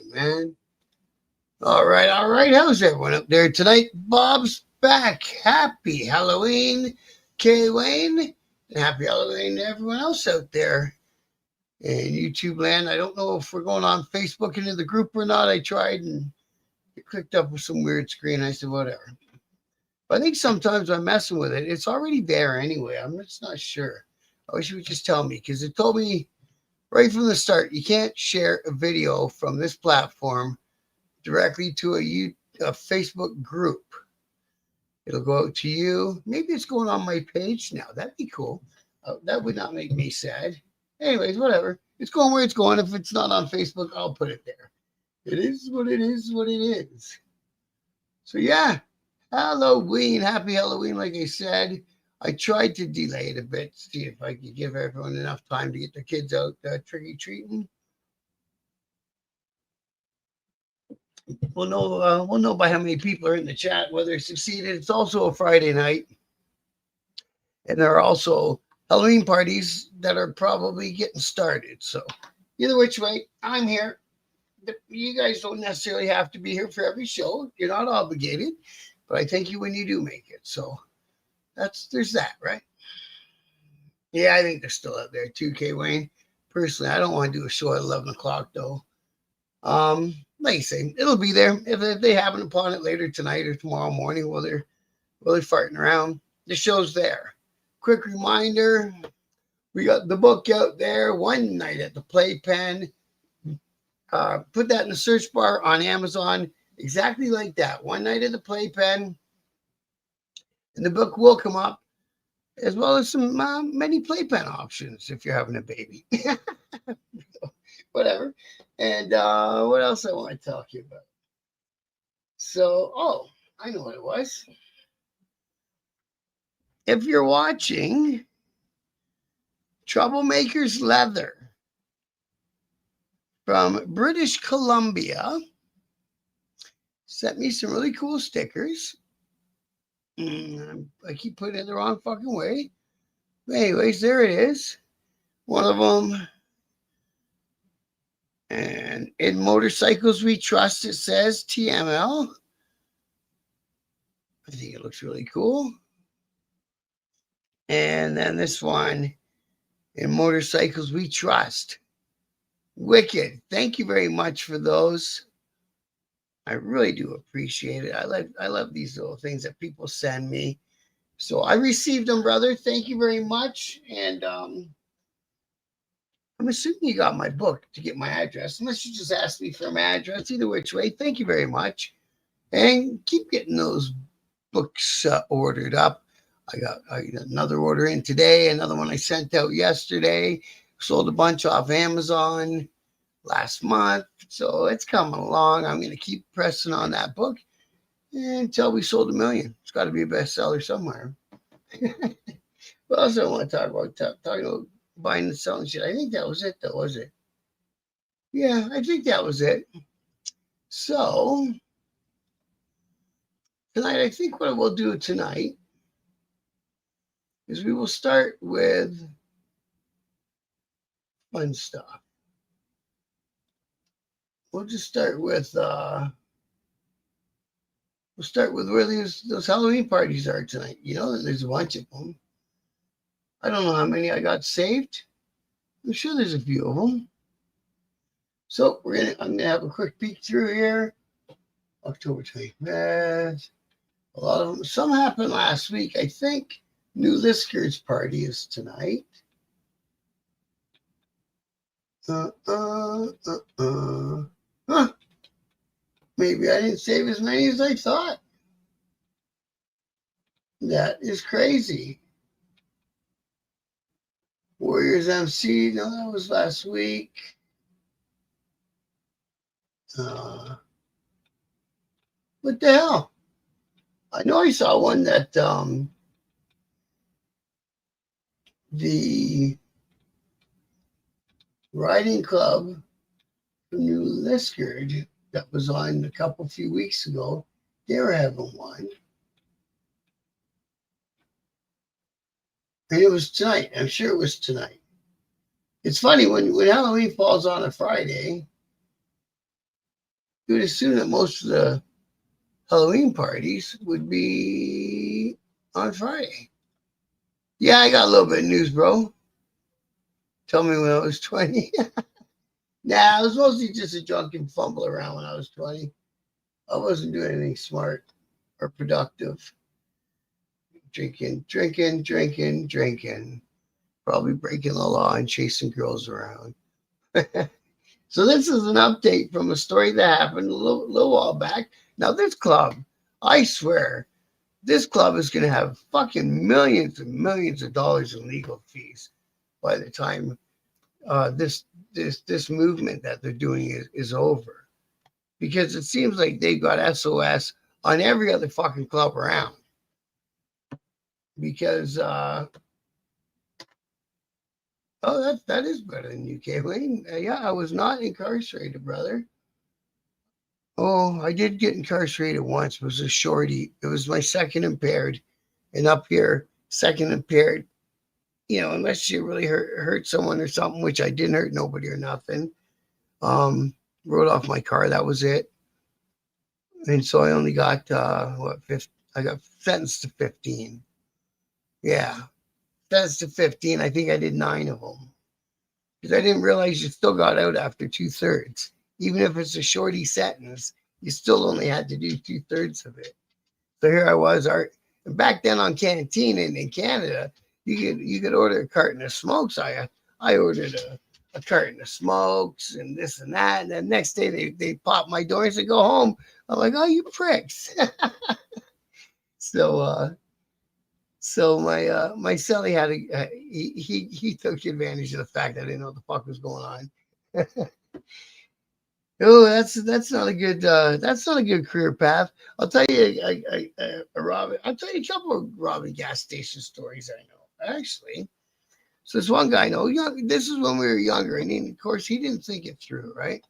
man. All right, all right. How's everyone up there tonight? Bob's back. Happy Halloween, Kay Wayne, and happy Halloween to everyone else out there in YouTube land. I don't know if we're going on Facebook into the group or not. I tried and it clicked up with some weird screen. I said, whatever. But I think sometimes I'm messing with it. It's already there anyway. I'm just not sure. I wish you would just tell me because it told me right from the start you can't share a video from this platform directly to a Facebook group. It'll go out to you. Maybe it's going on my page now. That'd be cool. That would not make me sad. Anyways, whatever. It's going where it's going. If it's not on Facebook, I'll put it there. It is what it is, what it is. So, yeah, Halloween. Happy Halloween, like I said. I tried to delay it a bit, see if I could give everyone enough time to get their kids out trick-or-treating. We'll know by how many people are in the chat whether it succeeded. It's also a Friday night, and there are also Halloween parties that are probably getting started. So, either which way, I'm here. You guys don't necessarily have to be here for every show. You're not obligated, but I thank you when you do make it. So, there's that, right? Yeah, I think they're still out there too, K Wayne. Personally, I don't want to do a show at 11 o'clock though. Like I say, it'll be there. If they happen upon it later tonight or tomorrow morning while they're farting around, the show's there. Quick reminder, we got the book out there, One Night at the Playpen. Put that in the search bar on Amazon, exactly like that. One Night at the Playpen. And the book will come up, as well as some many playpen options if you're having a baby. Whatever. And what else I want to talk to you about? So, I know what it was. If you're watching Troublemakers Leather from British Columbia, sent me some really cool stickers. I keep putting it the wrong fucking way. But anyways, there it is. One of them. And in Motorcycles We Trust, it says TML. I think it looks really cool. And then this one, in Motorcycles We Trust. Wicked. Thank you very much for those. I really do appreciate it. I love these little things that people send me. So I received them, brother. Thank you very much. And I'm assuming you got my book to get my address, unless you just asked me for my address. Either which way, thank you very much. And keep getting those books ordered up. I got another order in today, another one I sent out yesterday. Sold a bunch off Amazon last month. So it's coming along. I'm going to keep pressing on that book until we sold 1 million. It's got to be a bestseller somewhere. What else I want to talk about? Talking about buying and selling shit. I think that was it, though, was it? Yeah, I think that was it. So, tonight, I think what we'll do tonight is we will start with fun stuff. We'll just start with where those Halloween parties are tonight. You know, there's a bunch of them. I don't know how many I got saved. I'm sure there's a few of them. So I'm gonna have a quick peek through here. October 25th. A lot of them. Some happened last week. I think New Liskers party is tonight. Huh. Maybe I didn't save as many as I thought. That is crazy. Warriors MC, no, that was last week. What the hell? I know I saw one that the riding club from New Liskard that was on a few weeks ago. They were having one. And it was tonight. I'm sure it was tonight. It's funny when Halloween falls on a Friday, you would assume that most of the Halloween parties would be on Friday. Yeah, I got a little bit of news, bro. Tell me when I was 20. Nah, I was mostly just a drunken fumble around when I was 20. I wasn't doing anything smart or productive. Drinking. Probably breaking the law and chasing girls around. So this is an update from a story that happened a little while back. Now this club, I swear, this club is going to have fucking millions and millions of dollars in legal fees by the time this movement that they're doing is over, because it seems like they've got SOS on every other fucking club around. Because that is better than UK. Wayne, yeah, I was not incarcerated, brother. Oh, I did get incarcerated once. It was a shorty. It was my second impaired, and up here, second impaired. Unless you really hurt someone or something, which I didn't hurt nobody or nothing. Rode off my car. That was it. And so I only got I got sentenced to 15. Yeah, sentenced to 15. I think I did 9 of them because I didn't realize you still got out after 2/3. Even if it's a shorty sentence, you still only had to do 2/3 of it. So here I was. Back then on Canteen in Canada, you could order a carton of smokes. I ordered a carton of smokes and this and that. And then next day they pop my door and say, go home. I'm like, oh, you pricks. So my cellie had he took advantage of the fact that I didn't know what the fuck was going on. Oh, that's not a good career path. I'll tell you I'll tell you a couple of robbing gas station stories I know actually. So this one guy I know, this is when we were younger, and of course he didn't think it through, right?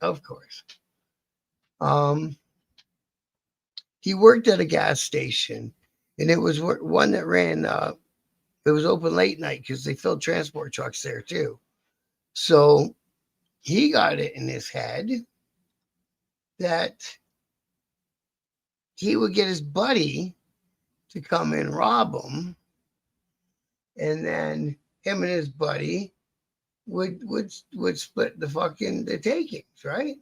Of course. He worked at a gas station, and it was one that ran. It was open late night because they filled transport trucks there too. So he got it in his head that he would get his buddy to come and rob him, and then him and his buddy would split the takings, right?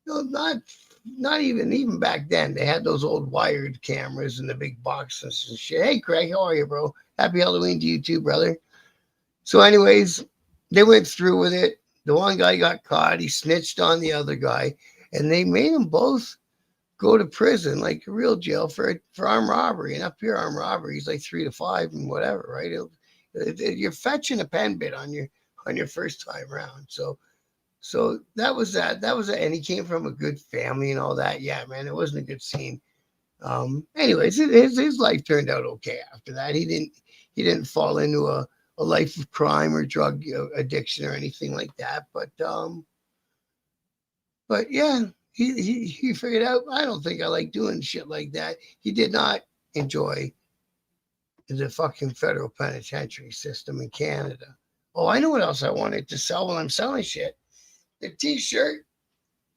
No, not even back then. They had those old wired cameras and the big boxes and shit. Hey, Craig, how are you, bro? Happy Halloween to you too, brother. So, anyways, they went through with it. The one guy got caught. He snitched on the other guy, and they made them both go to prison, like a real jail for armed robbery. And up here, armed robbery is like 3 to 5 and whatever, right? You're fetching a pen bit on your first time around. So that was that. And he came from a good family and all that. Yeah, man, it wasn't a good scene. Anyways, his life turned out okay after that. He didn't fall into a life of crime or drug addiction or anything like that. But yeah, he figured out, I don't think I like doing shit like that. He did not enjoy the fucking federal penitentiary system in Canada. Oh, I know what else I wanted to sell while I'm selling shit. The t-shirt,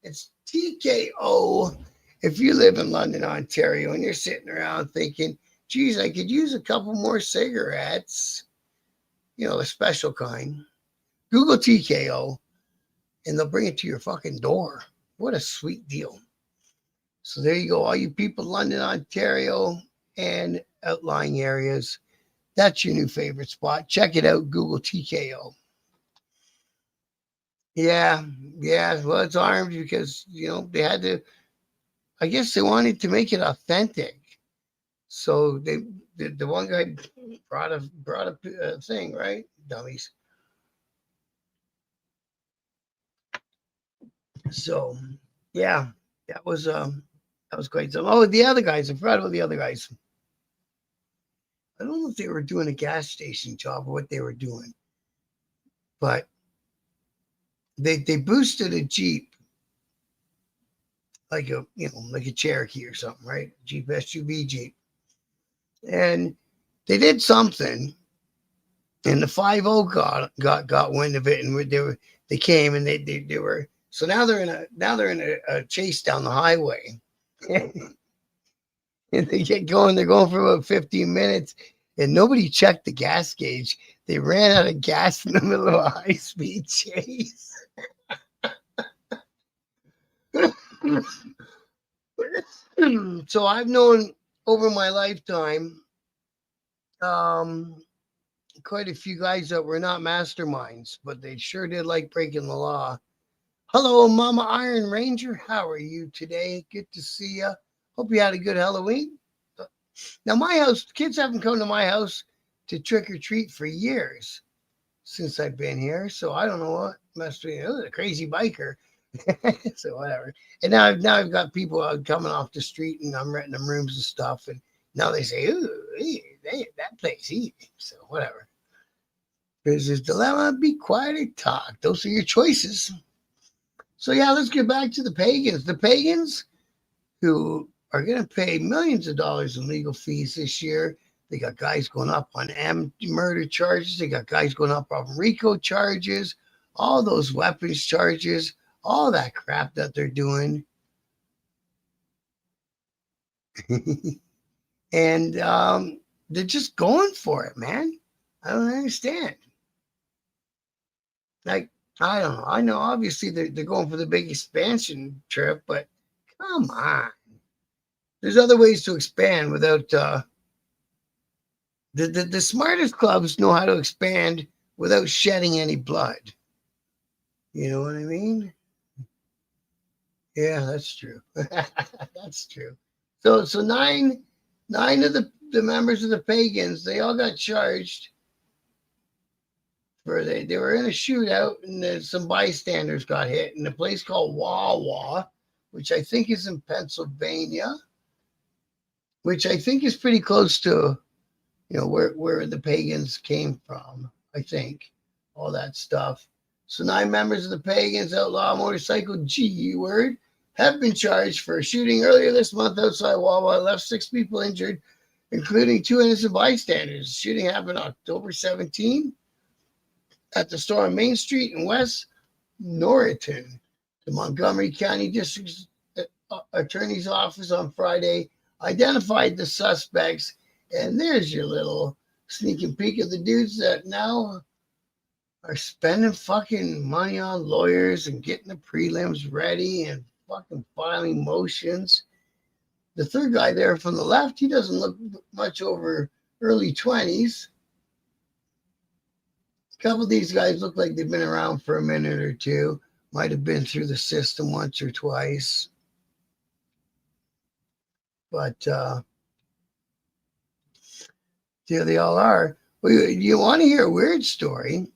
it's TKO. If you live in London, Ontario, and you're sitting around thinking, geez, I could use a couple more cigarettes, a special kind, Google TKO, and they'll bring it to your fucking door. What a sweet deal. So there you go, all you people in London, Ontario, and outlying areas. That's your new favorite spot. Check it out, Google TKO. Yeah. Well, it's armed because, they had to, I guess they wanted to make it authentic. So the one guy brought a thing, right? Dummies. So yeah, that was quite some. Oh, the other guys, I forgot about the other guys. I don't know if they were doing a gas station job or what they were doing, but they boosted a Jeep, like a Cherokee or something, right? Jeep SUV Jeep. And they did something, and the 5-0 got wind of it, and they came and they were So now they're in a chase down the highway. And they get going. They're going for about 15 minutes, and nobody checked the gas gauge. They ran out of gas in the middle of a high-speed chase. So I've known over my lifetime um, quite a few guys that were not masterminds, but they sure did like breaking the law. Hello, Mama Iron Ranger. How are you today? Good to see you. Hope you had a good Halloween. Now, my house, kids haven't come to my house to trick or treat for years since I've been here. So I don't know what must be. Oh, a crazy biker. So whatever. And now I've got people coming off the street, and I'm renting them rooms and stuff. And now they say, "Ooh, that place easy." So whatever. Business dilemma: be quiet or talk. Those are your choices. So yeah, let's get back to the pagans. The pagans who are going to pay millions of dollars in legal fees this year. They got guys going up on murder charges. They got guys going up on RICO charges, all those weapons charges, all that crap that they're doing. And they're just going for it, man. I don't understand. Like, I don't know. I know obviously they're going for the big expansion trip, but come on. There's other ways to expand without the smartest clubs know how to expand without shedding any blood. You know what I mean? Yeah, that's true. That's true. So nine of the members of the pagans, they all got charged for they were in a shootout, and then some bystanders got hit in a place called Wawa, which I think is in Pennsylvania, which I think is pretty close to where the pagans came from. I think all that stuff. So 9 members of the Pagans Outlaw Motorcycle G word have been charged for a shooting earlier this month outside Wawa. Left 6 people injured, including 2 innocent bystanders. The shooting happened October 17 at the store on Main Street in West Norriton. The Montgomery County District Attorney's Office on Friday identified the suspects, and there's your little sneaking peek of the dudes that now are spending fucking money on lawyers and getting the prelims ready and fucking filing motions. The third guy there from the left, he doesn't look much over early 20s. A couple of these guys look like they've been around for a minute or two. Might have been through the system once or twice. But there they all are. Well, you want to hear a weird story?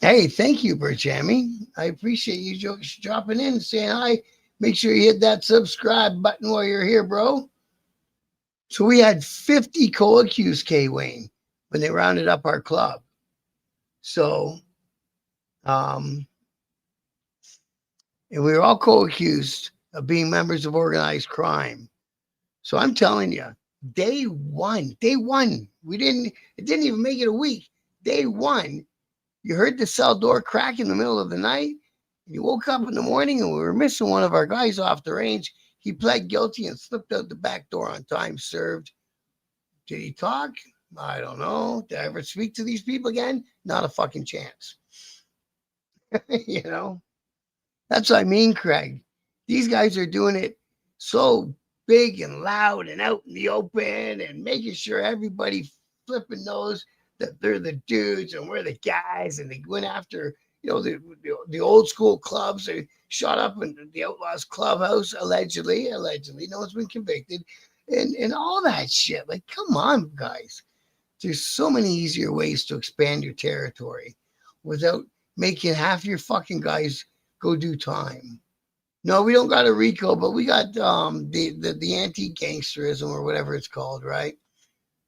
Hey, thank you, Berchami. I appreciate you dropping in and saying hi. Make sure you hit that subscribe button while you're here, bro. So we had 50 co-accused, K. Wayne, when they rounded up our club. So, and we were all co-accused of being members of organized crime. So I'm telling you, day one, it didn't even make it a week. Day one, you heard the cell door crack in the middle of the night. You woke up in the morning and we were missing one of our guys off the range. He pled guilty and slipped out the back door on time served. Did he talk? I don't know. Did I ever speak to these people again? Not a fucking chance. You know? That's what I mean, Craig. These guys are doing it so big and loud and out in the open and making sure everybody flipping knows that they're the dudes and we're the guys, and they went after, the old school clubs. They shot up in the Outlaws Clubhouse, allegedly. No one's been convicted, and all that shit. Like, come on, guys. There's so many easier ways to expand your territory without making half your fucking guys go do time. No, we don't got a RICO, but we got the anti-gangsterism or whatever it's called, right?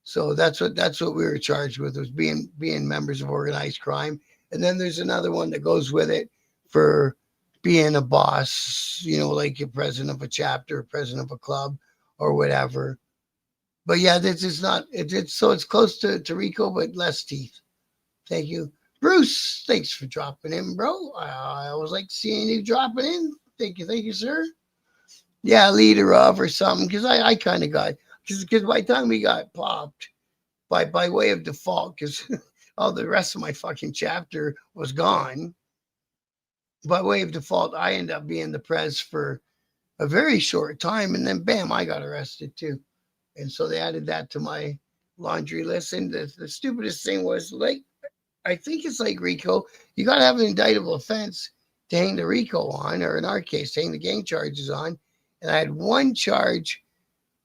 So that's what we were charged with, was being members of organized crime. And then there's another one that goes with it for being a boss, like a president of a chapter, president of a club, or whatever. But yeah, this is not it's close to RICO, but less teeth. Thank you. Bruce, thanks for dropping in, bro. I always like seeing you dropping in. Thank you, sir. Yeah, leader of or something, because I kind of got, because by the time we got popped, by way of default, because all the rest of my fucking chapter was gone, by way of default, I ended up being the pres for a very short time, and then bam, I got arrested too. And so they added that to my laundry list. And the stupidest thing was, like, I think it's like RICO. You got to have an indictable offense to hang the RICO on, or in our case, hang the gang charges on. And I had one charge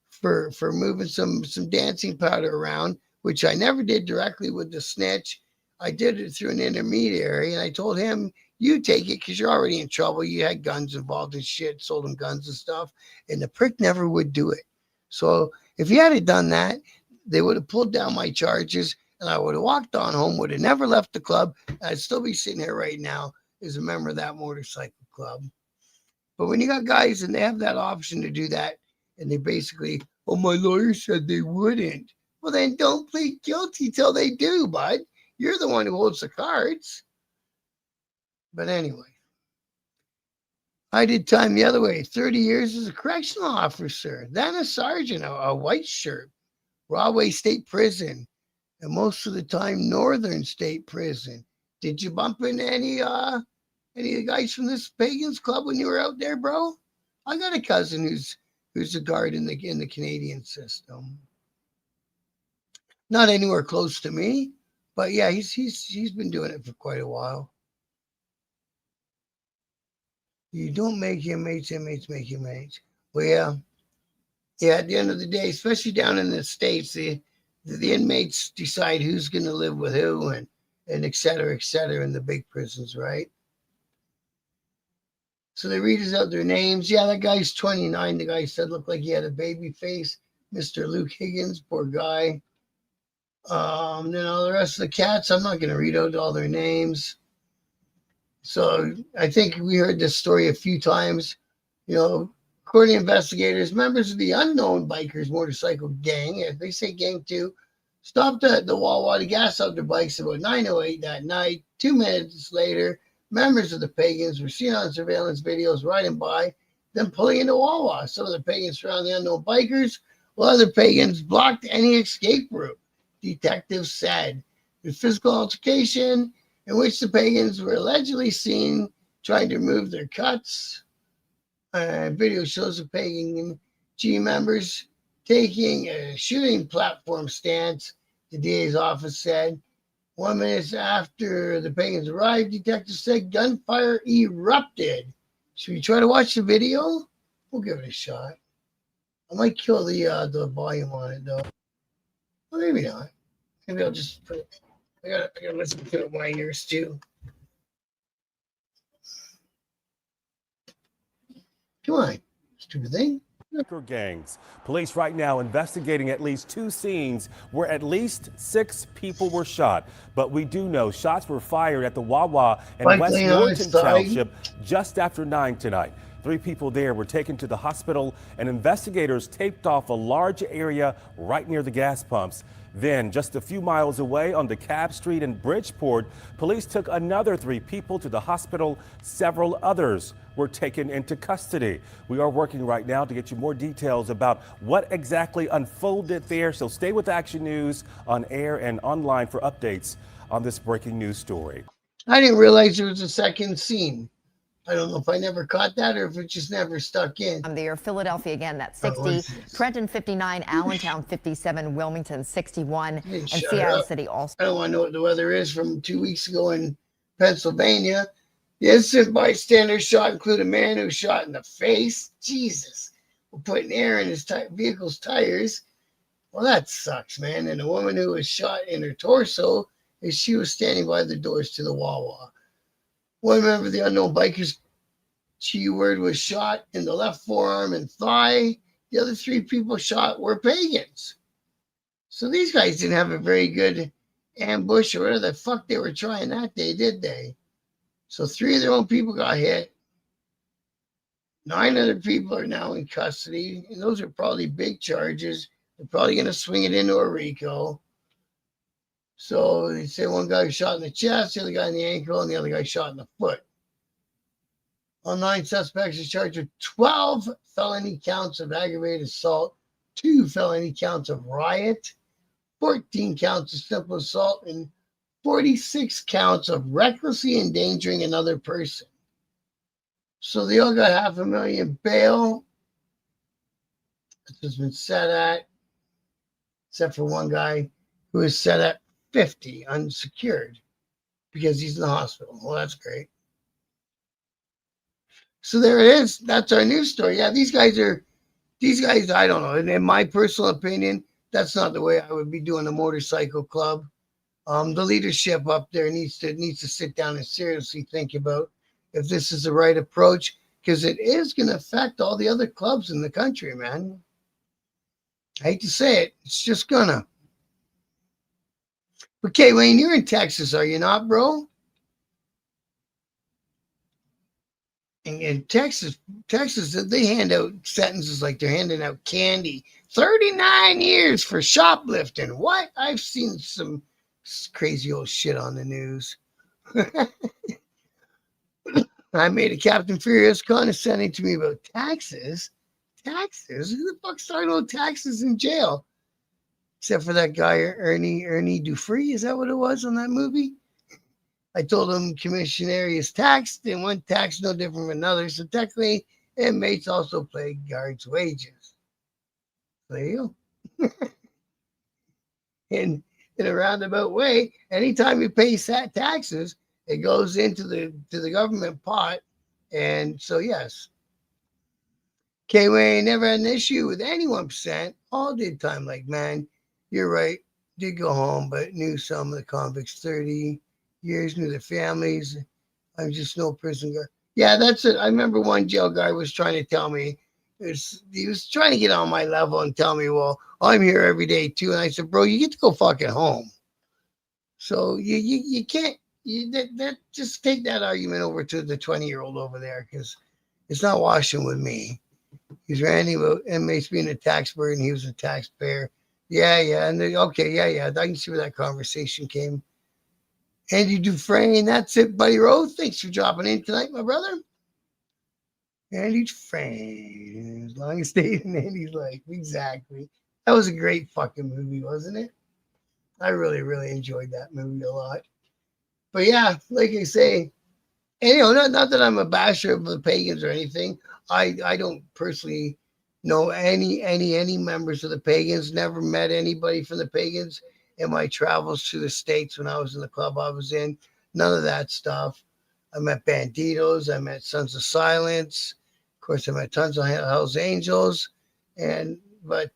for moving some dancing powder around, which I never did directly with the snitch. I did it through an intermediary, and I told him, "You take it because you're already in trouble. You had guns involved in shit, sold him guns and stuff." And the prick never would do it. So if he had done that, they would have pulled down my charges, and I would have walked on home, would have never left the club. I'd still be sitting here right now as a member of that motorcycle club. But when you got guys and they have that option to do that, and they basically, "Oh, my lawyer said they wouldn't." Well, then don't plead guilty till they do, bud. You're the one who holds the cards. But anyway, I did time the other way. 30 years as a correctional officer, then a sergeant, a white shirt, Rahway State Prison, and most of the time Northern State Prison. Did you bump into any of the guys from this Pagans Club when you were out there, bro? I got a cousin who's a guard in the Canadian system. Not anywhere close to me, but yeah, he's been doing it for quite a while. You don't make inmates make inmates. Well, yeah. At the end of the day, especially down in the States, the inmates decide who's going to live with who, and et cetera, in the big prisons, right? So they read us out their names. Yeah, that guy's 29. The guy said looked like he had a baby face. Mr. Luke Higgins, poor guy. Then all the rest of the cats, I'm not going to read out all their names. So I think we heard this story a few times. You know, according to investigators, members of the Unknown Bikers motorcycle gang, as they say gang too, stopped at the Wawa to gas out their bikes about 9:08 that night. 2 minutes later, members of the Pagans were seen on surveillance videos riding by, then pulling into Wawa. Some of the Pagans surrounded the Unknown Bikers, while other Pagans blocked any escape route, detectives said. The physical altercation in which the Pagans were allegedly seen trying to remove their cuts. Video shows the Pagan G members taking a shooting platform stance, the DA's office said. 1 minute after the Pagans arrived, detectives said gunfire erupted. Should we try to watch the video? We'll give it a shot. I might kill the volume on it though. Well, maybe not. Maybe I'll just put it. I gotta listen to it with my ears too. Come on, stupid thing. Gangs. Police right now investigating at least 2 scenes where at least 6 people were shot. But we do know shots were fired at the Wawa in West Norton Township just after 9 tonight. 3 people there were taken to the hospital, and investigators taped off a large area right near the gas pumps. Then, just a few miles away on DeKalb Street in Bridgeport, police took another 3 people to the hospital. Several others were taken into custody. We are working right now to get you more details about what exactly unfolded there. So stay with Action News on air and online for updates on this breaking news story. I didn't realize there was a second scene. I don't know if I never caught that or if it just never stuck in. There, Philadelphia again, that's 60, Trenton 59, Allentown 57, Wilmington 61, and Seattle City also. I don't want to know what the weather is from 2 weeks ago in Pennsylvania. The innocent bystander shot include a man who was shot in the face. Jesus. We're putting air in his vehicle's tires. Well, that sucks, man. And a woman who was shot in her torso as she was standing by the doors to the Wawa. One member of the Unknown Bikers G-word was shot in the left forearm and thigh. The other 3 people shot were Pagans. So these guys didn't have a very good ambush or whatever the fuck they were trying that day, did they? So 3 of their own people got hit. 9 other people are now in custody, and those are probably big charges. They're probably going to swing it into a RICO. So they say one guy was shot in the chest, the other guy in the ankle, and the other guy shot in the foot. All 9 suspects are charged with 12 felony counts of aggravated assault, 2 felony counts of riot, 14 counts of simple assault, and 46 counts of recklessly endangering another person. So they all got $500,000 bail. This has been set at, except for one guy who is set at 50 unsecured because he's in the hospital. Well, that's great. So there it is. That's our news story. Yeah, these guys, I don't know. In my personal opinion, that's not the way I would be doing a motorcycle club. The leadership up there needs to sit down and seriously think about if this is the right approach, because it is going to affect all the other clubs in the country, man. I hate to say it. It's just gonna. Okay, Wayne, you're in Texas, are you not, bro? In Texas, they hand out sentences like they're handing out candy. 39 years for shoplifting. What? I've seen some crazy old shit on the news. I made a Captain Furious condescending to me about taxes. Taxes? Who the fuck's talking about taxes in jail? Except for that guy, Ernie Dufresne. Is that what it was on that movie? I told him commissionary is taxed, and one tax no different from another. So technically, inmates also pay guards' wages. There you go. In a roundabout way, anytime you pay taxes, it goes into the government pot. And so, yes. K-Way never had an issue with any 1%. All did time. Like, man, you're right. Did go home, but knew some of the convicts 30 years, knew their families. I'm just no prison guard. Yeah, that's it. I remember one jail guy was trying to tell me, he was trying to get on my level and tell me, well, I'm here every day too. And I said, bro, you get to go fucking home. So you can't, just take that argument over to the 20-year-old over there, because it's not washing with me. He's ranting about inmates being a tax burden. He was a taxpayer. Yeah. And okay, yeah. I can see where that conversation came. Andy Dufresne, that's it, buddy Rose. Thanks for dropping in tonight, my brother. Andy Dufresne, as long as stayed in Andy's life. Exactly. That was a great fucking movie, wasn't it? I really, really enjoyed that movie a lot. But yeah, like I say, and not that I'm a basher of the pagans or anything. I don't personally know any members of the pagans. Never met anybody from the pagans in my travels to the States when I was in the club I was in. None of that stuff. I met Banditos. I met Sons of Silence. Of course, I met tons of Hells Angels. But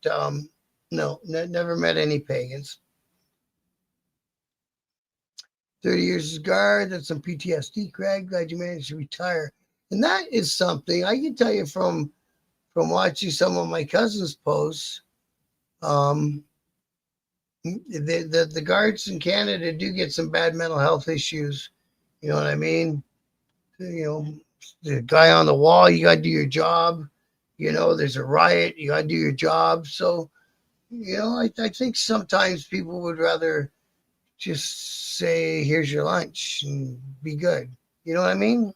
no, never met any pagans. 30 years as guard. That's some PTSD, Craig. Glad you managed to retire. And that is something I can tell you from watching some of my cousins' posts. The guards in Canada do get some bad mental health issues. You know what I mean? The guy on the wall, you got to do your job. There's a riot, you got to do your job. So, I think sometimes people would rather just say, here's your lunch and be good. You know what I mean?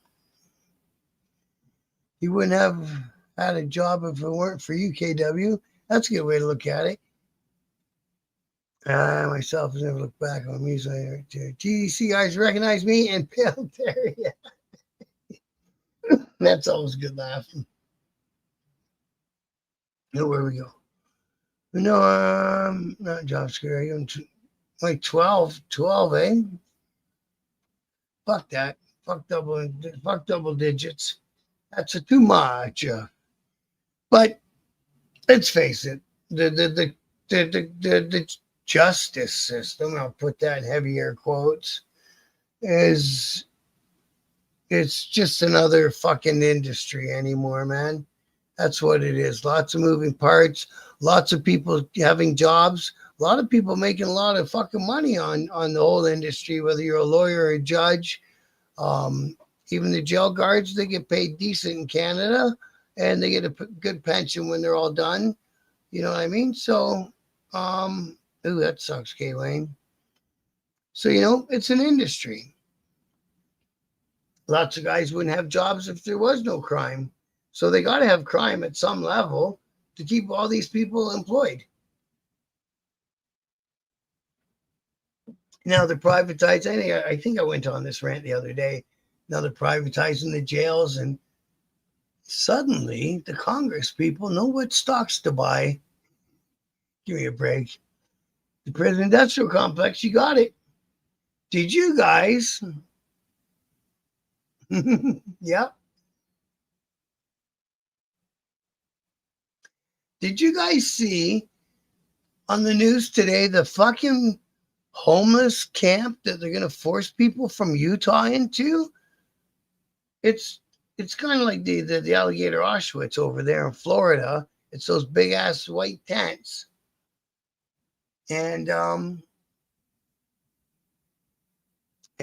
You wouldn't have had a job if it weren't for you, KW. That's a good way to look at it. I myself has never looked back on music. GDC guys recognize me and Pale Terry. That's always good laughing. Where we go? No, not job scary. I'm like 12, eh? Fuck that. Fuck double digits. That's too much. But let's face it, the justice system, I'll put that in heavy air quotes, it's just another fucking industry anymore, man. That's what it is. Lots of moving parts, lots of people having jobs, a lot of people making a lot of fucking money on the whole industry, whether you're a lawyer or a judge. Even the jail guards, they get paid decent in Canada, and they get a good pension when they're all done. You know what I mean? So, ooh, that sucks, K-Wayne. So, it's an industry. Lots of guys wouldn't have jobs if there was no crime. So they got to have crime at some level to keep all these people employed. Now they're privatizing. I think I went on this rant the other day. Now they're privatizing the jails, and suddenly the Congress people know what stocks to buy. Give me a break. The prison industrial complex, you got it. Did you guys? Yep. Did you guys see on the news today the fucking homeless camp that they're going to force people from Utah into? It's kind of like the alligator Auschwitz over there in Florida. It's those big ass white tents. And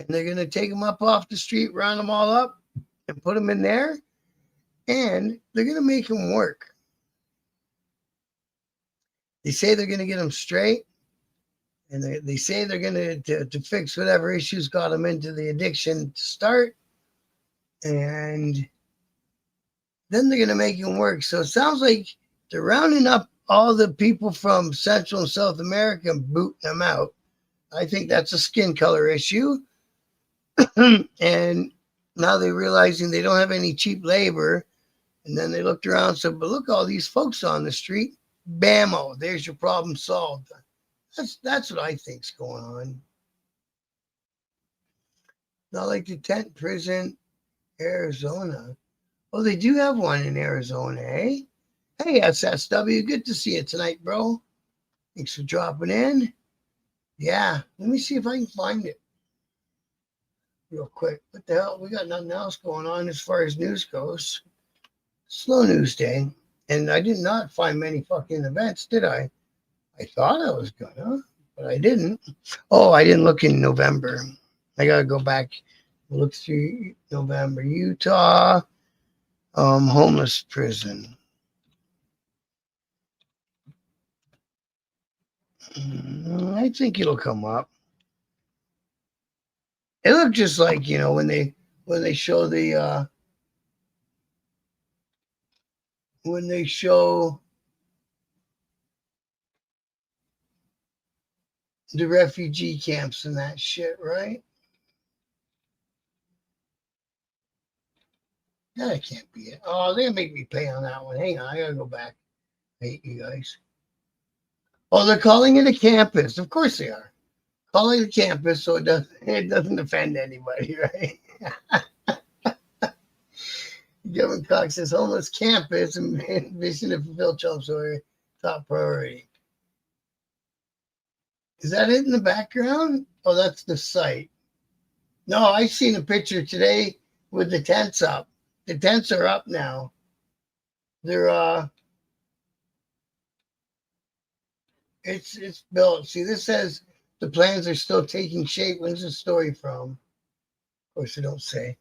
they're going to take them up off the street, round them all up, and put them in there. And they're going to make them work. They say they're going to get them straight. And they say they're going to fix whatever issues got them into the addiction to start. And then they're going to make them work. So it sounds like they're rounding up all the people from Central and South America and booting them out. I think that's a skin color issue. And now they're realizing they don't have any cheap labor. And then they looked around and said, but look, all these folks on the street. Bammo, there's your problem solved. That's what I think's going on. Not like the tent prison, Arizona. Oh, they do have one in Arizona, eh? Hey, SSW, good to see you tonight, bro. Thanks for dropping in. Yeah, let me see if I can find it real quick. What the hell? We got nothing else going on as far as news goes. Slow news day. And I did not find many fucking events, did I? I thought I was gonna, but I didn't. Oh, I didn't look in November. I gotta go back and look through November. Utah, homeless prison. I think it'll come up. It looked just like, when they show the the refugee camps and that shit, right? That can't be it. Oh, they're gonna make me pay on that one. Hang on, I gotta go back. I hate you guys. Oh, they're calling it a campus. Of course they are. Calling it a campus so it doesn't offend anybody, right? Kevin Cox says homeless campus and vision to fulfill Trump's top priority. Is that it in the background? Oh, that's the site. No, I seen a picture today with the tents up. The tents are up now. They're it's built. See, this says the plans are still taking shape. When's the story from? Of course, they don't say.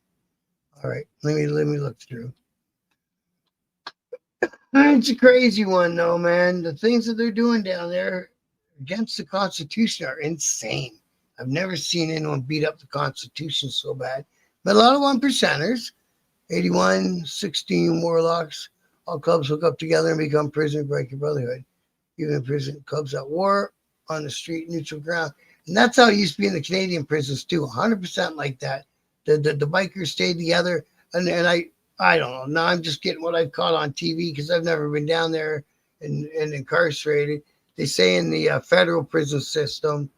All right, let me look through. It's a crazy one, though, man. The things that they're doing down there against the Constitution are insane. I've never seen anyone beat up the Constitution so bad. But a lot of 1%ers, 81, 16 warlocks, all clubs hook up together and become prisoner breaker brotherhood. Even prison clubs at war, on the street, neutral ground. And that's how it used to be in the Canadian prisons too, 100% like that. The bikers stayed together, and I don't know. Now I'm just getting what I've caught on TV because I've never been down there and incarcerated. They say in the federal prison system,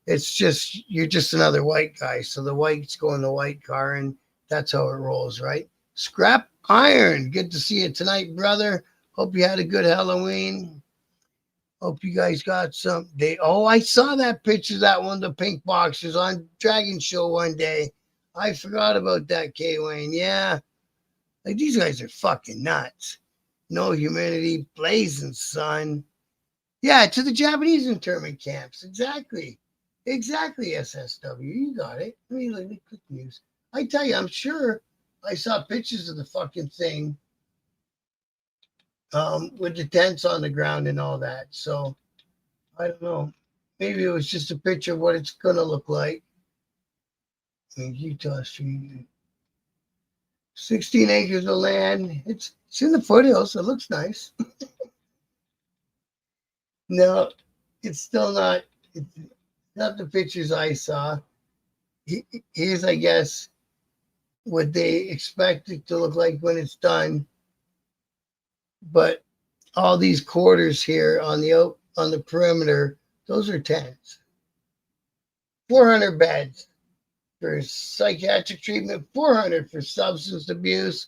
it's just you're just another white guy. So the whites go in the white car, and that's how it rolls, right? Scrap Iron, good to see you tonight, brother. Hope you had a good Halloween. Hope you guys got some. I saw that picture, that one, the pink boxers on Dragon Show one day. I forgot about that, K. Wayne. Yeah. Like, these guys are fucking nuts. No humanity, blazing sun. Yeah, to the Japanese internment camps. Exactly, SSW. You got it. Let me click news. I tell you, I'm sure I saw pictures of the fucking thing with the tents on the ground and all that. So, I don't know. Maybe it was just a picture of what it's going to look like. In Utah Street. 16 acres of land. It's in the foothills. It looks nice. No, it's still not. It's not the pictures I saw. Here's, I guess, what they expect it to look like when it's done. But all these quarters here on the perimeter, those are tents. 400 beds for psychiatric treatment, 400 for substance abuse,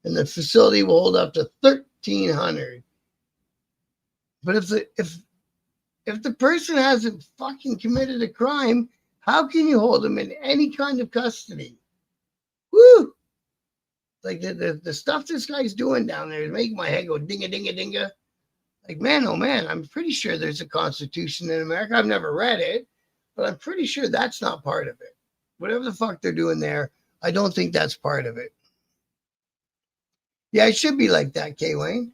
and the facility will hold up to 1,300. But if the person hasn't fucking committed a crime, how can you hold them in any kind of custody? Woo! Like the stuff this guy's doing down there is making my head go dinga dinga dinga. Like, man, oh man, I'm pretty sure there's a constitution in America. I've never read it, but I'm pretty sure that's not part of it. Whatever the fuck they're doing there, I don't think that's part of it. Yeah, it should be like that, K. Wayne.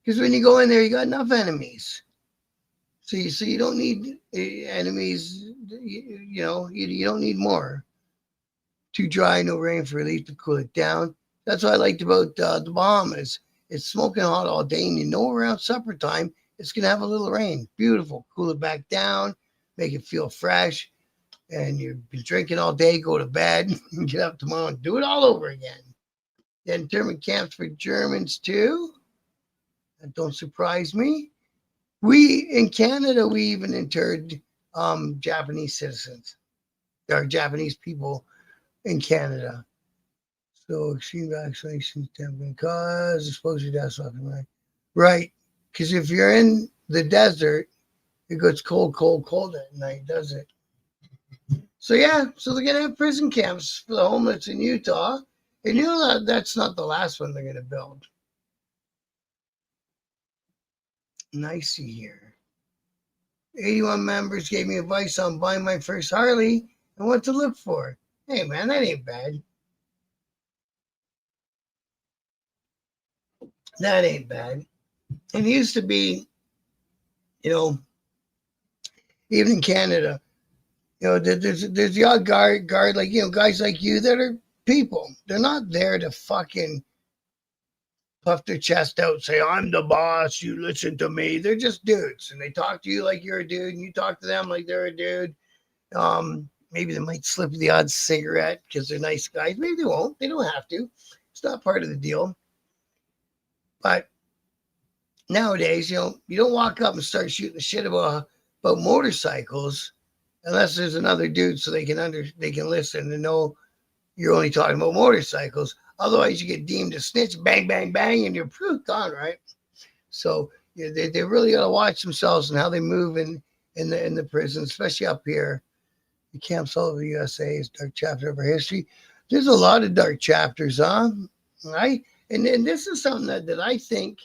Because when you go in there, you got enough enemies. So you don't need enemies. You don't need more. Too dry, no rain for relief to cool it down. That's what I liked about the Bahamas. It's smoking hot all day, and you know around supper time, it's going to have a little rain. Beautiful. Cool it back down, make it feel fresh. And you've been drinking all day, go to bed, and get up tomorrow and do it all over again. Then internment camps for Germans, too. That don't surprise me. In Canada, we even interred Japanese citizens. There are Japanese people in Canada. So extreme vaccinations can cause exposure to something, right? Right. Because if you're in the desert, it gets cold, cold, cold at night, does it? So yeah, so they're gonna have prison camps for the homeless in Utah. And you know that's not the last one they're gonna build. Nicey here. 81 members gave me advice on buying my first Harley and what to look for. Hey man, that ain't bad. That ain't bad. It used to be, even in Canada, there's the odd guard like, guys like you that are people. They're not there to fucking puff their chest out, say, I'm the boss, you listen to me. They're just dudes, and they talk to you like you're a dude, and you talk to them like they're a dude. Maybe they might slip the odd cigarette because they're nice guys. Maybe they won't. They don't have to. It's not part of the deal. But nowadays, you don't walk up and start shooting the shit about motorcycles unless there's another dude so they can listen and know you're only talking about motorcycles. Otherwise, you get deemed a snitch, bang, bang, bang, and you're gone, right? So they really got to watch themselves and how they move in the prison, especially up here. The camps all over the USA is dark chapter of our history. There's a lot of dark chapters, huh? Right? And this is something that I think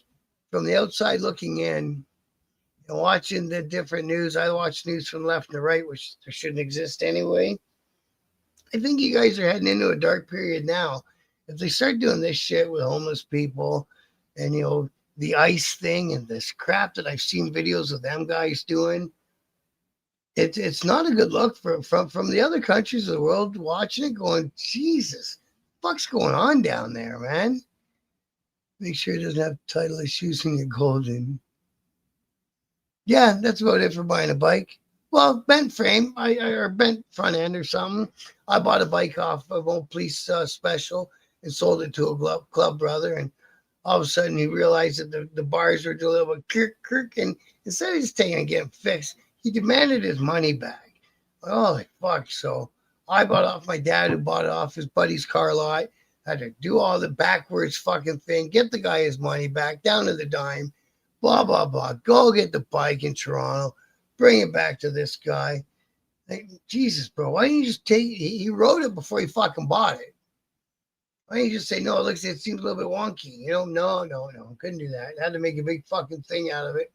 from the outside looking in and watching the different news. I watch news from the left and the right, which there shouldn't exist anyway. I think you guys are heading into a dark period now. If they start doing this shit with homeless people and, the ICE thing and this crap that I've seen videos of them guys doing, it's not a good look from the other countries of the world watching it going, Jesus, what's going on down there, man? Make sure it doesn't have title issues in your golden. Yeah, that's about it for buying a bike. Well, bent frame, or bent front end or something. I bought a bike off of old police special and sold it to a club brother. And all of a sudden he realized that the bars were doing a little bit kirk. And instead of just taking it and getting fixed, he demanded his money back. Holy fuck. So I bought off my dad, who bought it off his buddy's car lot. Had to do all the backwards fucking thing, get the guy his money back, down to the dime, blah, blah, blah. Go get the bike in Toronto, bring it back to this guy. Like, Jesus, bro, why didn't you just he wrote it before he fucking bought it. Why didn't you just say, no, it seems a little bit wonky. No, couldn't do that. Had to make a big fucking thing out of it.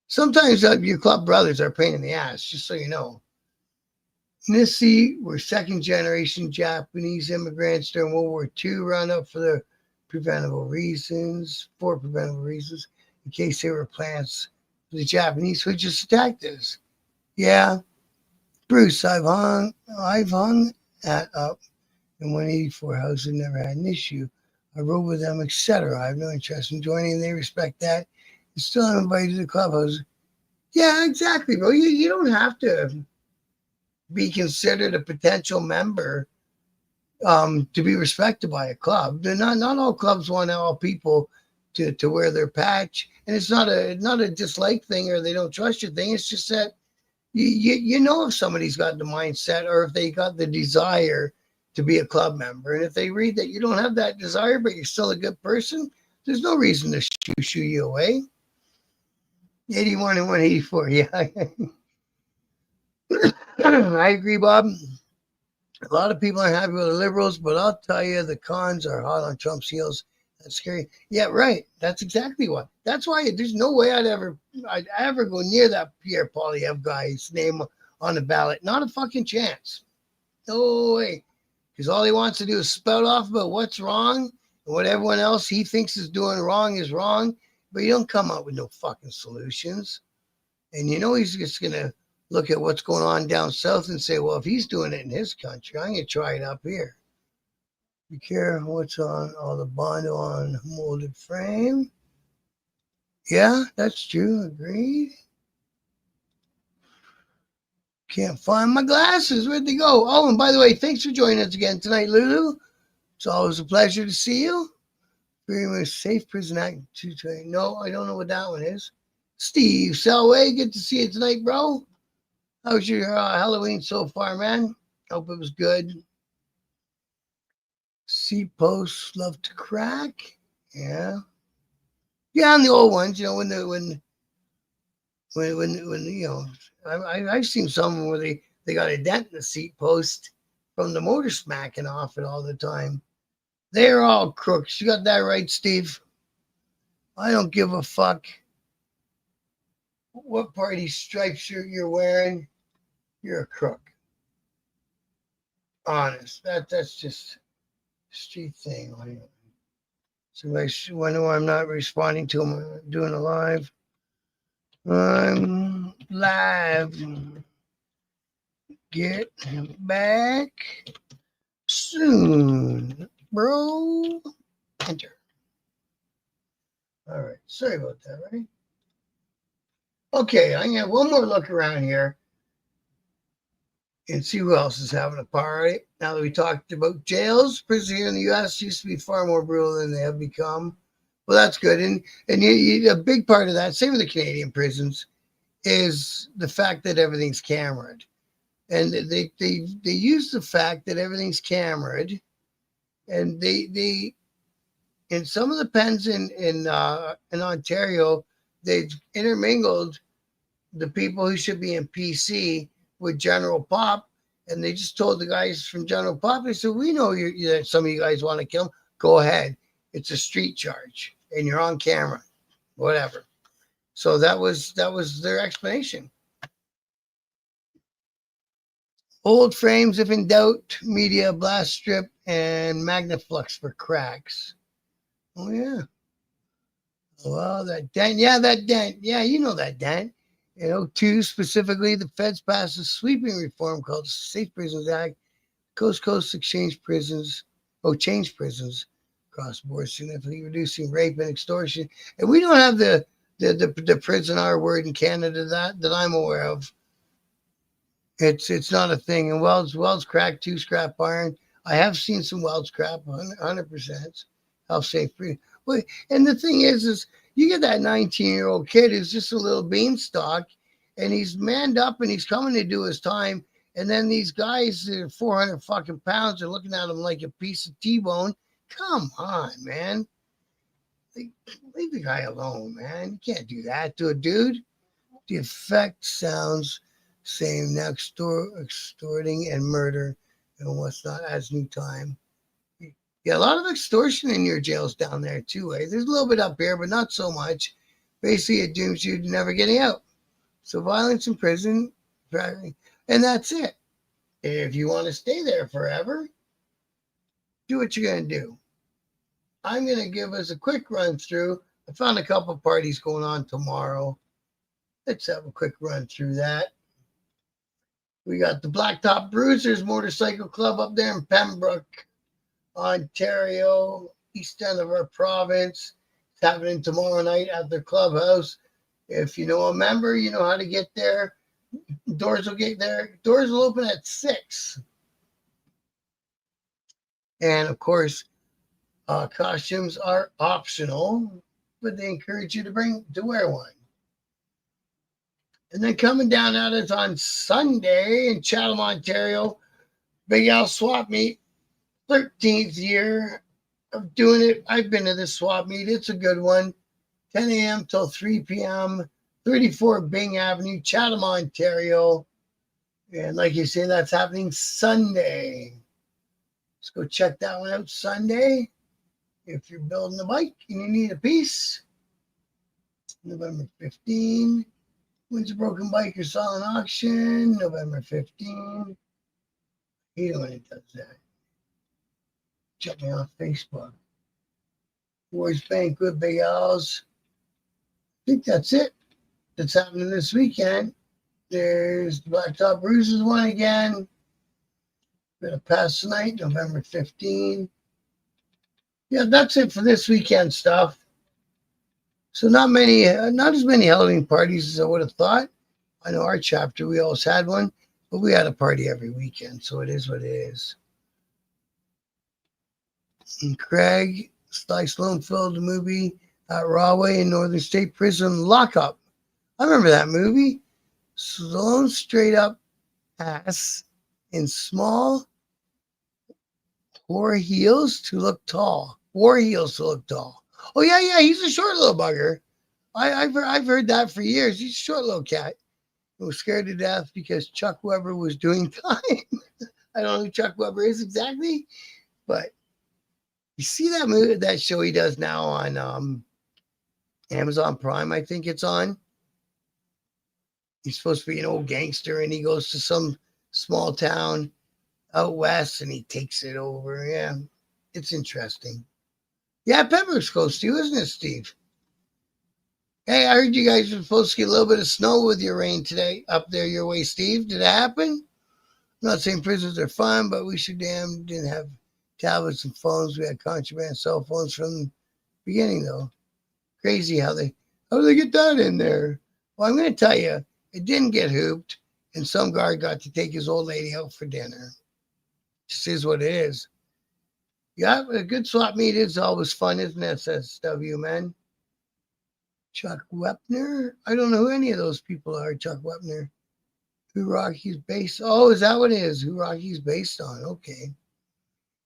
Sometimes your club brothers are a pain in the ass, just so you know. Nisi were second-generation Japanese immigrants during World War II, rounded up for preventable reasons, in case they were plants for the Japanese who just attacked us. Yeah, Bruce, I've hung at up in 184 house and never had an issue. I rode with them, etc. I have no interest in joining. They respect that. And still, I'm invited to the clubhouse. Yeah, exactly, bro. You don't have to be considered a potential member to be respected by a club. They're not all clubs want all people to wear their patch, and it's not a dislike thing or they don't trust you thing. It's just that you know if somebody's got the mindset or if they got the desire to be a club member, and if they read that you don't have that desire but you're still a good person, there's no reason to shoo you away. 81 and 184, yeah. I agree, Bob. A lot of people aren't happy with the liberals, but I'll tell you, the cons are hot on Trump's heels. That's scary. Yeah, right. That's exactly what. That's why there's no way I'd ever go near that Pierre Poilievre guy's name on the ballot. Not a fucking chance. No way. Because all he wants to do is spout off about what's wrong and what everyone else he thinks is doing wrong is wrong. But you don't come up with no fucking solutions. And you know he's just going to look at what's going on down south and say, well, if he's doing it in his country, I'm going to try it up here. Be careful what's on all the bond on molded frame. Yeah, that's true. Agreed. Can't find my glasses. Where'd they go? Oh, and by the way, thanks for joining us again tonight, Lulu. It's always a pleasure to see you. Very much Safe Prison Act 220. No, I don't know what that one is. Steve Selway, good to see you tonight, bro. How's your Halloween so far, man? Hope it was good. Seat posts love to crack. Yeah. Yeah, on the old ones, you know, when you know, I've seen some where they got a dent in the seat post from the motor smacking off it all the time. They're all crooks. You got that right, Steve. I don't give a fuck what party striped shirt you're wearing. You're a crook. Honest. That's just a street thing. So I wonder why I'm not responding to them. I'm doing a live. I'm live. Get back soon, bro. Enter. All right. Sorry about that, right? Okay, I'm gonna have one more look around here and see who else is having a party. Now that we talked about jails, prisons here in the U.S. used to be far more brutal than they have become. Well, that's good, and a big part of that, same with the Canadian prisons, is the fact that everything's cameraed, and they use the fact that everything's cameraed, and they in some of the pens in Ontario, they've intermingled the people who should be in PC with General Pop, and they just told the guys from General Pop, they said, we know that some of you guys want to kill him. Go ahead. It's a street charge, and you're on camera, whatever. So that was their explanation. Old frames, if in doubt, media blast strip and Magnaflux for cracks. Oh yeah. Well, that dent. Yeah, that dent. Yeah, you know that dent. In 02, specifically, the feds passed a sweeping reform called the Safe Prisons Act. Coast to coast change prisons across the board, significantly reducing rape and extortion. And we don't have the prison R word in Canada that I'm aware of. It's not a thing. And Wells crack, 2 scrap iron. I have seen some Wells crap, 100%. How safe. And the thing is you get that 19-year-old kid who's just a little beanstalk, and he's manned up and he's coming to do his time. And then these guys that are 400 fucking pounds are looking at him like a piece of T-bone. Come on, man. Leave the guy alone, man. You can't do that to a dude. The effect sounds same now, extorting and murder and what's not as new time. Yeah, a lot of extortion in your jails down there too. There's a little bit up here, but not so much. Basically, it dooms you to never getting out. So violence in prison, and that's it. If you want to stay there forever, do what you're going to do. I'm going to give us a quick run through. I found a couple parties going on tomorrow. Let's have a quick run through that. We got the Blacktop Bruisers Motorcycle Club up there in Pembroke, Ontario, east end of our province. It's happening tomorrow night at the clubhouse. If you know a member, you know how to get there. Doors will get there. Doors will open at 6. And of course, costumes are optional, but they encourage you to wear one. And then coming down at us on Sunday in Chatham, Ontario, Big Al Swap Meet, 13th year of doing it. I've been to this swap meet. It's a good one. 10 a.m. till 3 p.m., 34 Byng Avenue, Chatham, Ontario. And like you say, that's happening Sunday. Let's go check that one out Sunday. If you're building a bike and you need a piece, November 15. When's a broken bike or silent auction? November 15. I hate it when it does that. Check me off Facebook. Boys Banquet, Big Al's. I think that's it. That's happening this weekend. There's the Blacktop Bruisers one again. Gonna pass tonight, November 15. Yeah, that's it for this weekend stuff. So not as many Halloween parties as I would have thought. I know our chapter, we always had one, but we had a party every weekend, so it is what it is. And Craig, Sly Sloan filmed the movie at Rahway in Northern State Prison Lockup. I remember that movie. Sloan straight up ass in small wore heels to look tall. Wore heels to look tall. Oh, yeah, he's a short little bugger. I've heard that for years. He's a short little cat who was scared to death because Chuck Weber was doing time. I don't know who Chuck Weber is exactly, but you see that movie, that show he does now on Amazon Prime, I think it's on. He's supposed to be an old gangster, and he goes to some small town out west, and he takes it over. Yeah, it's interesting. Yeah, Pembroke's close to you, isn't it, Steve? Hey, I heard you guys were supposed to get a little bit of snow with your rain today up there your way, Steve. Did it happen? I'm not saying prisons are fun, but we sure damn didn't have tablets and phones. We had contraband cell phones from the beginning, though. Crazy how do they get that in there? Well, I'm going to tell you, it didn't get hooped, and some guard got to take his old lady out for dinner. Just is what it is. Yeah, a good swap meet is always fun, isn't it, SSW, man? Chuck Wepner? I don't know who any of those people are, Chuck Wepner. Who Rocky's based on? Oh, is that what it is? Who Rocky's based on? Okay.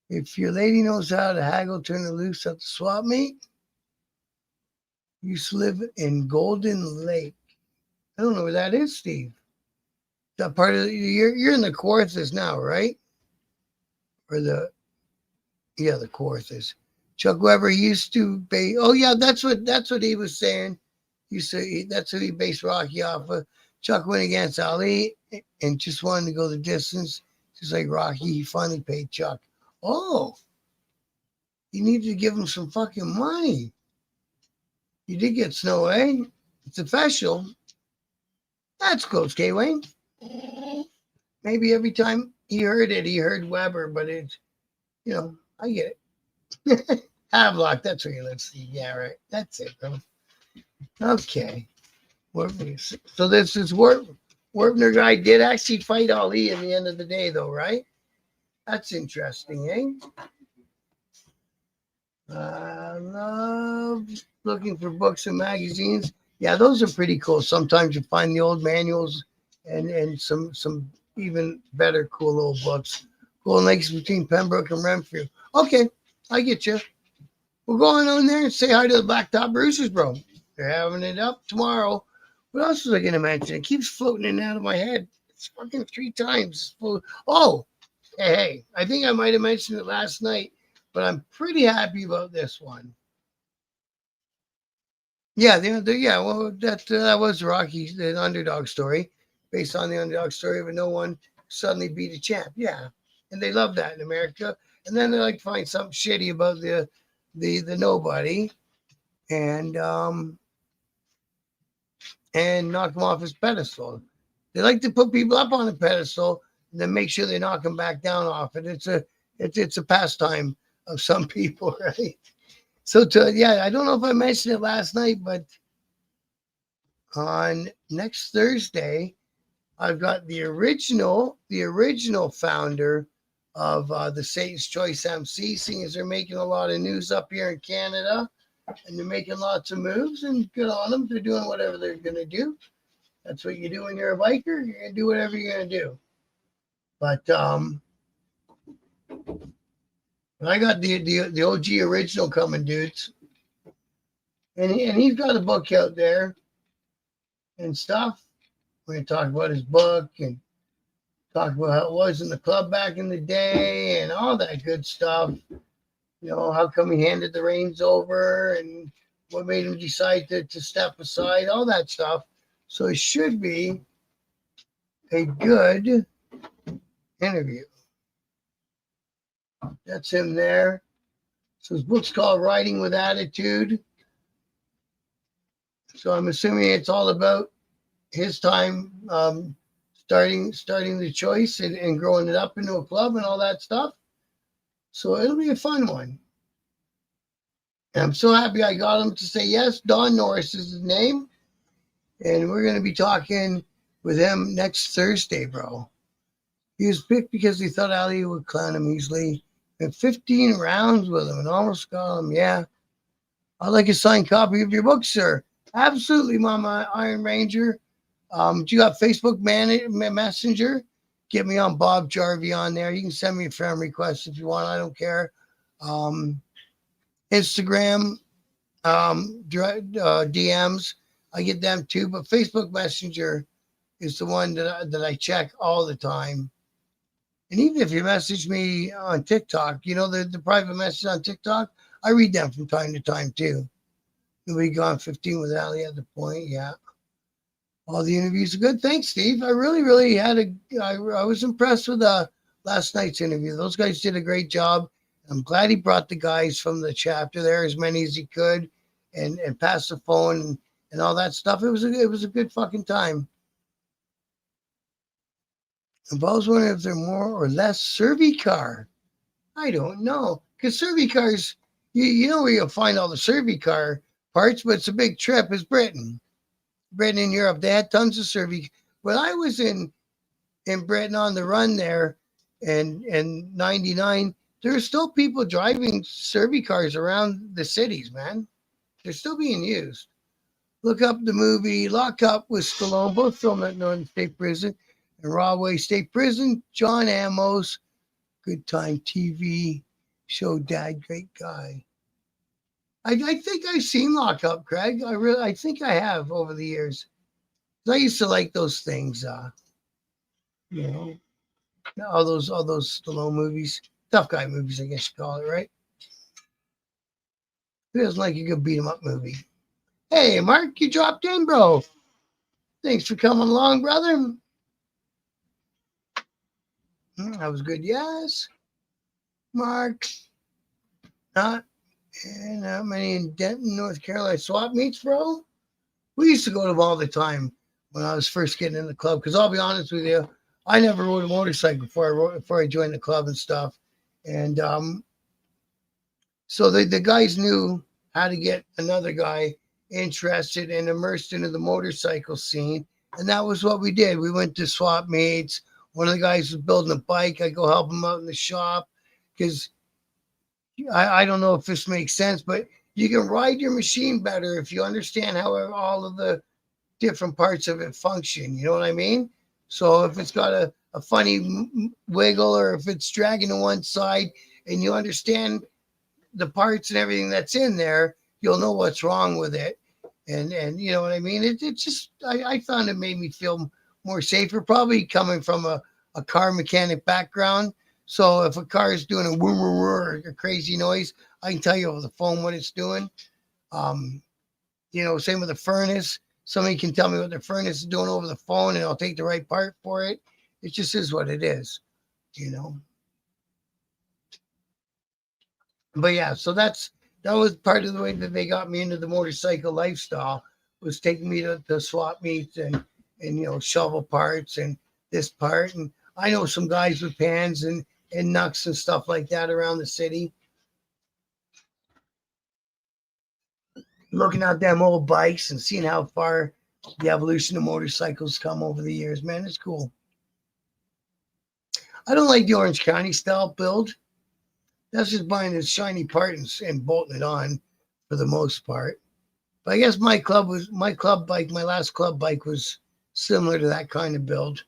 If your lady knows how to haggle, turn her loose at the swap meet, you used to live in Golden Lake. I don't know where that is, Steve. That part of you're in the Kawarthas now, right? Or the Kawarthas. Chuck Weber used to be. Oh yeah, that's what he was saying. That's who he based Rocky off of. Chuck went against Ali and just wanted to go the distance, just like Rocky. He finally paid Chuck. Oh, you need to give him some fucking money. You did get snow, eh? It's official. That's close, K. Wayne. Maybe every time he heard it, he heard Weber, but it's, I get it. Havelock, that's where you live, Steve. Yeah, right. That's it, bro. Okay. So this is Wepner guy did actually fight Ali in the end of the day, though, right? That's interesting, eh? I love looking for books and magazines. Yeah, those are pretty cool. Sometimes you find the old manuals and some even better cool old books. Golden Lakes between Pembroke and Renfrew. Okay, I get you. We'll go on there and say hi to the Blacktop Bruisers, bro. They're having it up tomorrow. What else was I going to mention? It keeps floating in and out of my head. It's fucking 3 times. Oh, hey, I think I might have mentioned it last night, but I'm pretty happy about this one. Yeah, well, that was Rocky, the underdog story, based on the underdog story of no one suddenly beat a champ. Yeah, and they love that in America. And then they like to find something shitty about the nobody, and knock him off his pedestal. they like to put people up on a pedestal and then make sure they knock them back down off it. It's a pastime of some people, right? So I don't know if I mentioned it last night, but on next Thursday, I've got the original founder of the Satan's Choice MC, seeing as they're making a lot of news up here in Canada, and they're making lots of moves, and good on them. They're doing whatever they're going to do. That's what you do when you're a biker. You're going to do whatever you're going to do. But I got the OG original coming, dudes. And he's got a book out there and stuff. We're going to talk about his book and talk about how it was in the club back in the day and all that good stuff. You know, how come he handed the reins over and what made him decide to step aside, all that stuff. So it should be a good interview. That's him there. So his book's called Riding with Attitude. So I'm assuming it's all about his time starting the choice and growing it up into a club and all that stuff. So it'll be a fun one. And I'm so happy I got him to say yes. Don Norris is his name. And we're going to be talking with him next Thursday, bro. He was picked because he thought Ali would clown him easily. And 15 rounds with him and almost got him. Yeah. I'd like a signed copy of your book, sir. Absolutely, Mama Iron Ranger. Do you got Facebook Messenger? Get me on Bob Jarvie on there. You can send me a friend request if you want. I don't care. Instagram, DMs. I get them too. But Facebook Messenger is the one that I check all the time. And even if you message me on TikTok, you know, the private message on TikTok, I read them from time to time too. We gone 15 with Ali at the point. Yeah. All the interviews are good. Thanks, Steve. I really had I was impressed with last night's interview. Those guys did a great job. I'm glad he brought the guys from the chapter there, as many as he could, and passed the phone and all that stuff. It was a good fucking time. And I was wondering if they're more or less Cervicar. I don't know. Because Cervicars, you know where you'll find all the Cervicar parts, but it's a big trip. It's Britain. Britain and Europe. They had tons of Cervic. When I was in Britain on the run there in 99, there were still people driving Cervicars around the cities, man. They're still being used. Look up the movie Lock Up with Stallone, both filmed at Northern State Prison and Rahway State Prison. John Amos, Good Time TV show, dad, great guy. I think I've seen Lock Up, Craig. I think I have over the years. I used to like those things, you know, all those Stallone movies, tough guy movies, I guess you call it, right? Who doesn't like a good beat 'em up movie? Hey, Mark, you dropped in, bro. Thanks for coming along, brother. That was good. Yes, Mark. Not many in Denton, North Carolina swap meets, bro. We used to go to them all the time when I was first getting in the club. Because I'll be honest with you, I never rode a motorcycle before I joined the club and stuff. And so the guys knew how to get another guy interested and immersed into the motorcycle scene. And that was what we did. We went to swap meets. One of the guys was building a bike. I go help him out in the shop because I don't know if this makes sense, but you can ride your machine better if you understand how all of the different parts of it function. You know what I mean? So if it's got a funny wiggle or if it's dragging to one side and you understand the parts and everything that's in there, you'll know what's wrong with it. And you know what I mean? It just, I found it made me feel more safer, probably coming from a car mechanic background. So if a car is doing a woo woo or a crazy noise, I can tell you over the phone what it's doing. You know, same with the furnace. Somebody can tell me what the furnace is doing over the phone and I'll take the right part for it. It just is what it is, you know. But yeah, so that was part of the way that they got me into the motorcycle lifestyle, was taking me to swap meets and shovel parts and this part. And I know some guys with pans and knucks and stuff like that around the city. Looking at them old bikes and seeing how far the evolution of motorcycles come over the years, man, it's cool. I don't like the Orange County style build. That's just buying a shiny part and bolting it on for the most part. But I guess my last club bike was similar to that kind of build.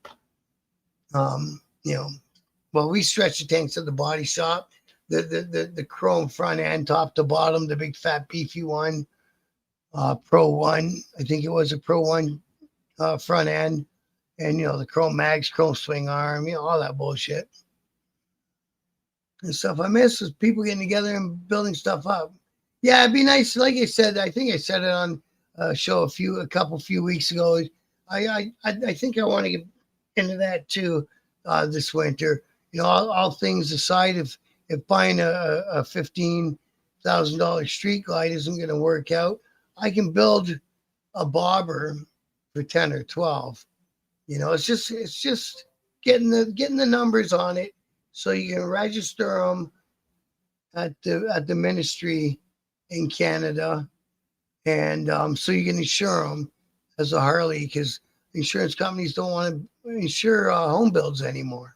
Well, we stretched the tanks at the body shop. The chrome front end, top to bottom, the big fat beefy one, Pro 1. I think it was a Pro 1 front end. And, the chrome mags, chrome swing arm, all that bullshit. And stuff I miss is people getting together and building stuff up. Yeah, it'd be nice. Like I said, I think I said it on a show a few weeks ago. I think I want to get into that too this winter. All things aside, if buying a $15,000 street glide isn't going to work out, I can build a bobber for 10 or 12. It's just getting the numbers on it so you can register them at the ministry in Canada, and so you can insure them as a Harley, because insurance companies don't want to insure home builds anymore.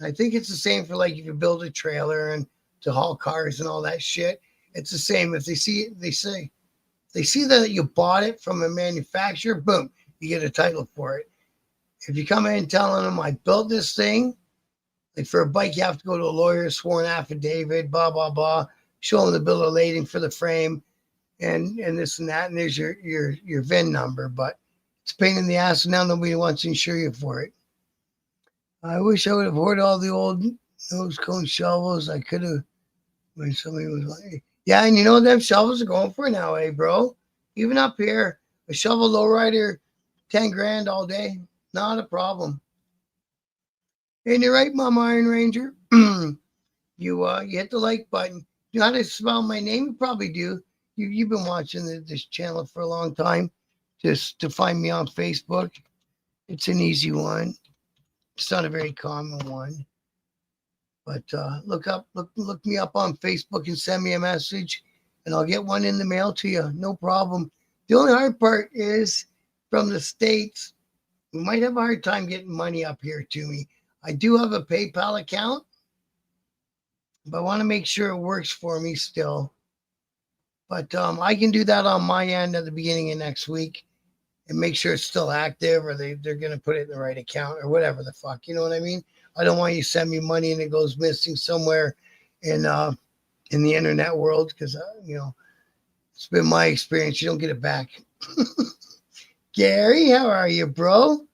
I think it's the same for like if you build a trailer and to haul cars and all that shit. It's the same. If they see that you bought it from a manufacturer, boom, you get a title for it. If you come in telling them I built this thing, like for a bike, you have to go to a lawyer, sworn affidavit, blah, blah, blah, show them the bill of lading for the frame and this and that. And there's your VIN number, but it's a pain in the ass. And now nobody wants to insure you for it. I wish I would have ordered all the old nose cone shovels. I could have, when somebody was like, yeah, and them shovels are going for now, bro? Even up here, a shovel lowrider, 10 grand all day. Not a problem. And you're right, Mom Iron Ranger. You hit the like button. You know how to spell my name? You probably do. You've been watching this channel for a long time. Just to find me on Facebook. It's an easy one. It's not a very common one. But look me up on Facebook and send me a message, and I'll get one in the mail to you. No problem. The only hard part is from the States. We might have a hard time getting money up here to me. I do have a PayPal account, but I want to make sure it works for me still. But I can do that on my end at the beginning of next week and make sure it's still active, or they're going to put it in the right account or whatever the fuck. You know what I mean? I don't want you to send me money and it goes missing somewhere in the internet world, because, it's been my experience. You don't get it back. Gary, how are you, bro?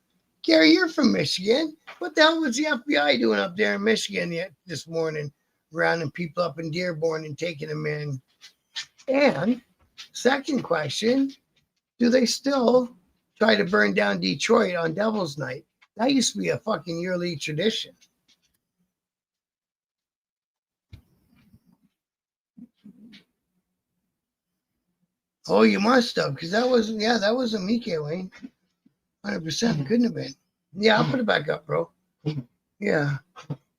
Gary, you're from Michigan. What the hell was the FBI doing up there in Michigan this morning? Rounding people up in Dearborn and taking them in. And second question, do they still try to burn down Detroit on Devil's Night? That used to be a fucking yearly tradition. Oh, you must have, because that wasn't me, K-Wayne. 100% couldn't have been. Yeah, I'll put it back up, bro. Yeah.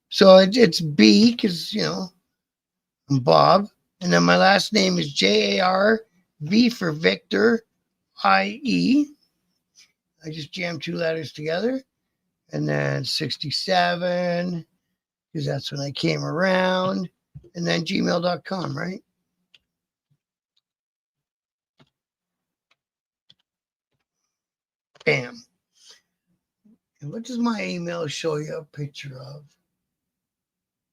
So it's B, because, I'm Bob. And then my last name is J-A-R-V for Victor, I-E. I just jammed two letters together. And then 67, because that's when I came around. And then gmail.com, right? Bam. And what does my email show you a picture of?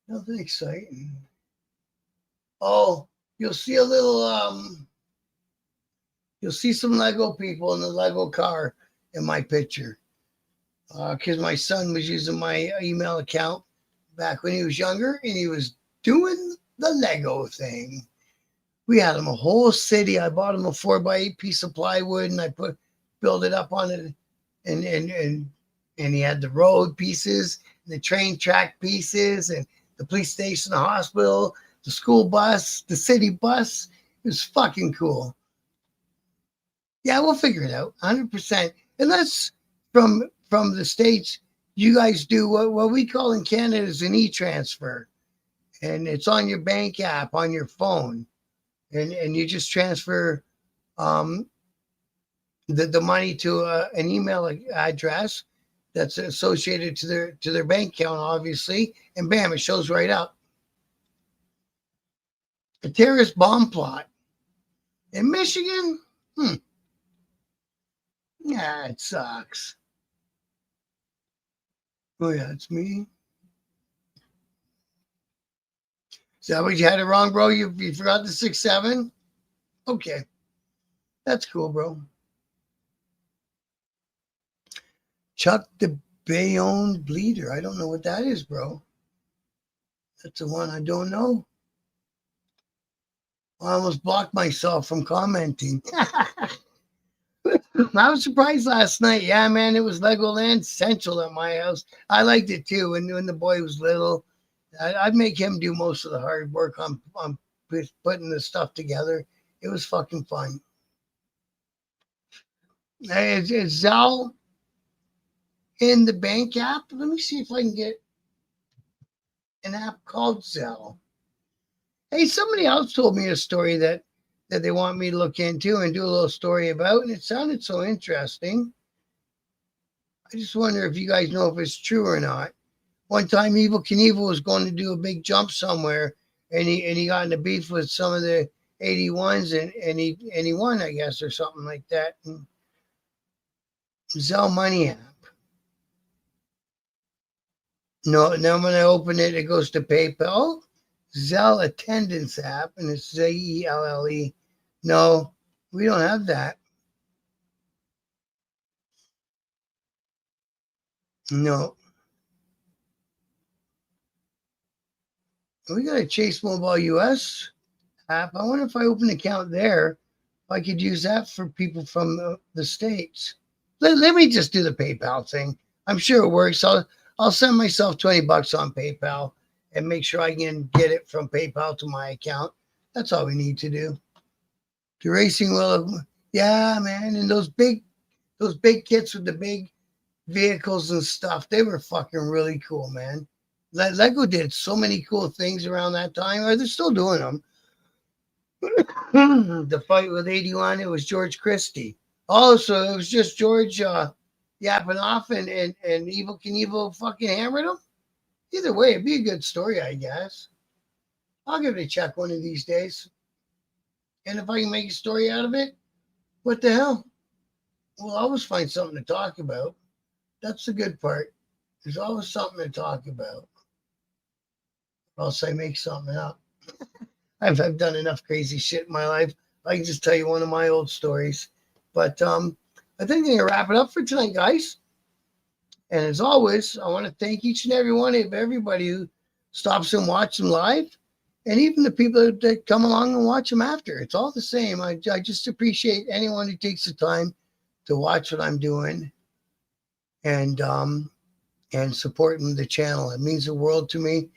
Nothing exciting. Oh, you'll see a little, you'll see some Lego people in the Lego car in my picture. Because my son was using my email account back when he was younger, and he was doing the Lego thing. We had him a whole city. I bought him a 4x8 piece of plywood, and I built it up on it, and he had the road pieces, and the train track pieces, and the police station, the hospital, the school bus, the city bus. It was fucking cool. Yeah, we'll figure it out, 100%. Unless from the States, you guys do what we call in Canada is an e-transfer. And it's on your bank app on your phone. And you just transfer the money to an email address that's associated to their bank account, obviously, and bam, it shows right up. A terrorist bomb plot in Michigan. Yeah, it sucks. Oh yeah, it's me. Is that what you had it wrong, bro? You forgot the 6-7? Okay, that's cool, bro. Chuck the Bayonne Bleeder. I don't know what that is, bro. That's the one I don't know. I almost blocked myself from commenting. I was surprised last night. Yeah, man, it was Legoland Central at my house. I liked it too. And when the boy was little, I'd make him do most of the hard work on putting the stuff together. It was fucking fun. Is Zal in the bank app? Let me see if I can get an app called Zelle. Hey, somebody else told me a story that they want me to look into and do a little story about, and it sounded so interesting. I just wonder if you guys know if it's true or not. One time, Evel Knievel was going to do a big jump somewhere, and he got in a beef with some of the 81s, and he won, I guess, or something like that. And Zelle Money app. No, now when I open it, it goes to PayPal. Zelle Attendance app, and it's Zelle. No, we don't have that. No. We got a Chase Mobile US app. I wonder if I open an account there, if I could use that for people from the States. Let me just do the PayPal thing. I'm sure it works. I'll send myself $20 on PayPal and make sure I can get it from PayPal to my account. That's all we need to do. The racing wheel, yeah, man. And those big kits with the big vehicles and stuff, they were fucking really cool, man. Lego did so many cool things around that time, or they're still doing them. The fight with 81, it was George Christie. Oh, so it was just George yapping off and Evel Knievel fucking hammered him? Either way, it'd be a good story, I guess. I'll give it a check one of these days. And if I can make a story out of it, what the hell? We'll always find something to talk about. That's the good part. There's always something to talk about. Or else I make something up. I've done enough crazy shit in my life. I can just tell you one of my old stories. But I think I'm going to wrap it up for tonight, guys. And as always, I want to thank each and every one of everybody who stops and watches them live, and even the people that come along and watch them after. It's all the same. I just appreciate anyone who takes the time to watch what I'm doing and supporting the channel. It means the world to me.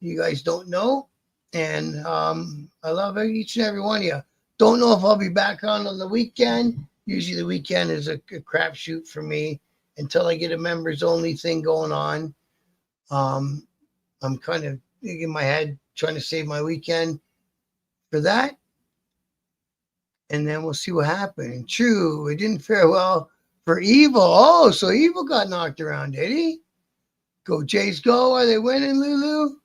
You guys don't know, and I love each and every one of you. Don't know if I'll be back on the weekend. Usually the weekend is a crapshoot for me until I get a members only thing going on. I'm kind of in my head trying to save my weekend for that. And then we'll see what happened. And true, it didn't fare well for Evel. Oh, so Evel got knocked around, did he? Go Jays go. Are they winning, Lulu?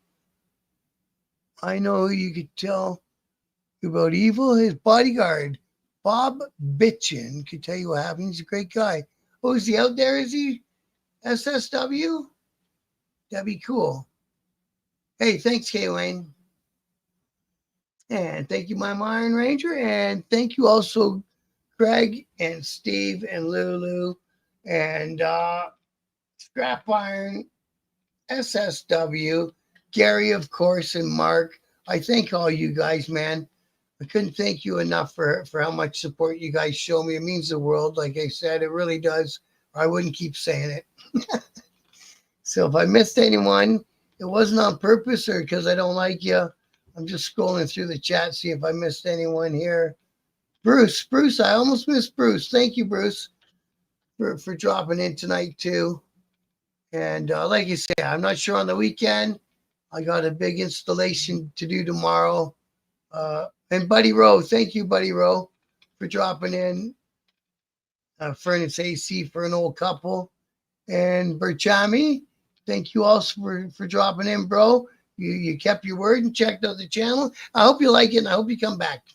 I know who you could tell about Evel. His bodyguard, Bob Bitchin, could tell you what happened. He's a great guy. Oh, is he out there? Is he SSW? That'd be cool. Hey, thanks, K. Wayne. And thank you, my Iron Ranger. And thank you also, Greg and Steve and Lulu and Scrap Iron, SSW, Gary, of course, and Mark. I thank all you guys, man. I couldn't thank you enough for how much support you guys show me. It means the world. Like I said, it really does. I wouldn't keep saying it. So if I missed anyone, it wasn't on purpose or because I don't like you. I'm just scrolling through the chat, see if I missed anyone here. Bruce, I almost missed Bruce. Thank you, Bruce. for dropping in tonight too. And like you say, I'm not sure on the weekend. I got a big installation to do tomorrow. And Buddy Rowe, thank you, Buddy Rowe, for dropping in. Furnace AC for an old couple. And Berchami, thank you also for dropping in, bro. You kept your word and checked out the channel. I hope you like it, and I hope you come back.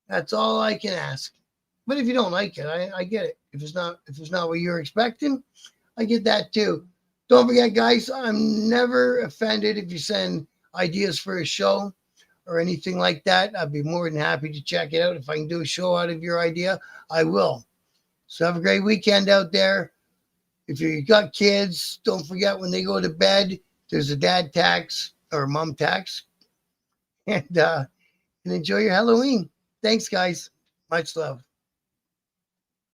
That's all I can ask. But if you don't like it, I get it. If it's not what you're expecting, I get that too. Don't forget, guys, I'm never offended if you send ideas for a show or anything like that. I'd be more than happy to check it out. If I can do a show out of your idea, I will. So have a great weekend out there. If you got kids, don't forget when they go to bed, there's a dad tax or mom tax. And enjoy your Halloween. Thanks, guys. Much love.